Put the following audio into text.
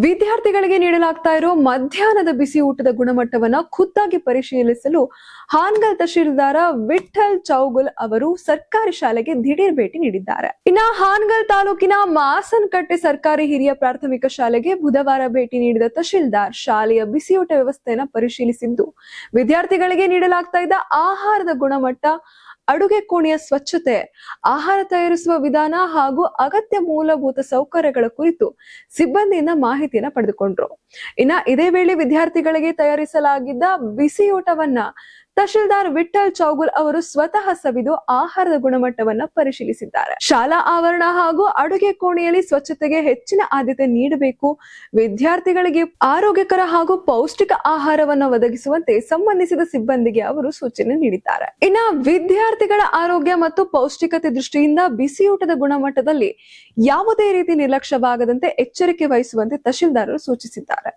ವಿದ್ಯಾರ್ಥಿಗಳಿಗೆ ನೀಡಲಾಗ್ತಾ ಇರೋ ಮಧ್ಯಾಹ್ನದ ಬಿಸಿ ಊಟದ ಗುಣಮಟ್ಟವನ್ನ ಖುದ್ದಾಗಿ ಪರಿಶೀಲಿಸಲು ಹಾನಗಲ್ ತಹಶೀಲ್ದಾರ ವಿಠಲ್ ಚೌಗುಲ್ ಅವರು ಸರ್ಕಾರಿ ಶಾಲೆಗೆ ದಿಢೀರ್ ಭೇಟಿ ನೀಡಿದ್ದಾರೆ. ಇನ್ನ ಹಾನಗಲ್ ತಾಲೂಕಿನ ಮಾಸನಕಟ್ಟೆ ಸರ್ಕಾರಿ ಹಿರಿಯ ಪ್ರಾಥಮಿಕ ಶಾಲೆಗೆ ಬುಧವಾರ ಭೇಟಿ ನೀಡಿದ ತಹಶೀಲ್ದಾರ್ ಶಾಲೆಯ ಬಿಸಿಯೂಟ ವ್ಯವಸ್ಥೆಯನ್ನ ಪರಿಶೀಲಿಸಿದ್ದು, ವಿದ್ಯಾರ್ಥಿಗಳಿಗೆ ನೀಡಲಾಗ್ತಾ ಇದ್ದ ಆಹಾರದ ಗುಣಮಟ್ಟ, ಅಡುಗೆ ಕೋಣೆಯ ಸ್ವಚ್ಛತೆ, ಆಹಾರ ತಯಾರಿಸುವ ವಿಧಾನ ಹಾಗೂ ಅಗತ್ಯ ಮೂಲಭೂತ ಸೌಕರ್ಯಗಳ ಕುರಿತು ಸಿಬ್ಬಂದಿಯಿಂದ ಮಾಹಿತಿಯನ್ನ ಪಡೆದುಕೊಂಡ್ರು. ಇದೇ ವೇಳೆ ವಿದ್ಯಾರ್ಥಿಗಳಿಗೆ ತಯಾರಿಸಲಾಗಿದ್ದ ಬಿಸಿಯೂಟವನ್ನ ತಹಶೀಲ್ದಾರ್ ವಿಠಲ್ ಚೌಗುಲ್ ಅವರು ಸ್ವತಃ ಸವಿದು ಆಹಾರದ ಗುಣಮಟ್ಟವನ್ನ ಪರಿಶೀಲಿಸಿದ್ದಾರೆ. ಶಾಲಾ ಆವರಣ ಹಾಗೂ ಅಡುಗೆ ಕೋಣೆಯಲ್ಲಿ ಸ್ವಚ್ಛತೆಗೆ ಹೆಚ್ಚಿನ ಆದ್ಯತೆ ನೀಡಬೇಕು, ವಿದ್ಯಾರ್ಥಿಗಳಿಗೆ ಆರೋಗ್ಯಕರ ಹಾಗೂ ಪೌಷ್ಟಿಕ ಆಹಾರವನ್ನು ಒದಗಿಸುವಂತೆ ಸಂಬಂಧಿಸಿದ ಸಿಬ್ಬಂದಿಗೆ ಅವರು ಸೂಚನೆ ನೀಡಿದ್ದಾರೆ. ವಿದ್ಯಾರ್ಥಿಗಳ ಆರೋಗ್ಯ ಮತ್ತು ಪೌಷ್ಟಿಕತೆ ದೃಷ್ಟಿಯಿಂದ ಬಿಸಿಯೂಟದ ಗುಣಮಟ್ಟದಲ್ಲಿ ಯಾವುದೇ ರೀತಿ ನಿರ್ಲಕ್ಷ್ಯವಾಗದಂತೆ ಎಚ್ಚರಿಕೆ ವಹಿಸುವಂತೆ ತಹಶೀಲ್ದಾರರು ಸೂಚಿಸಿದ್ದಾರೆ.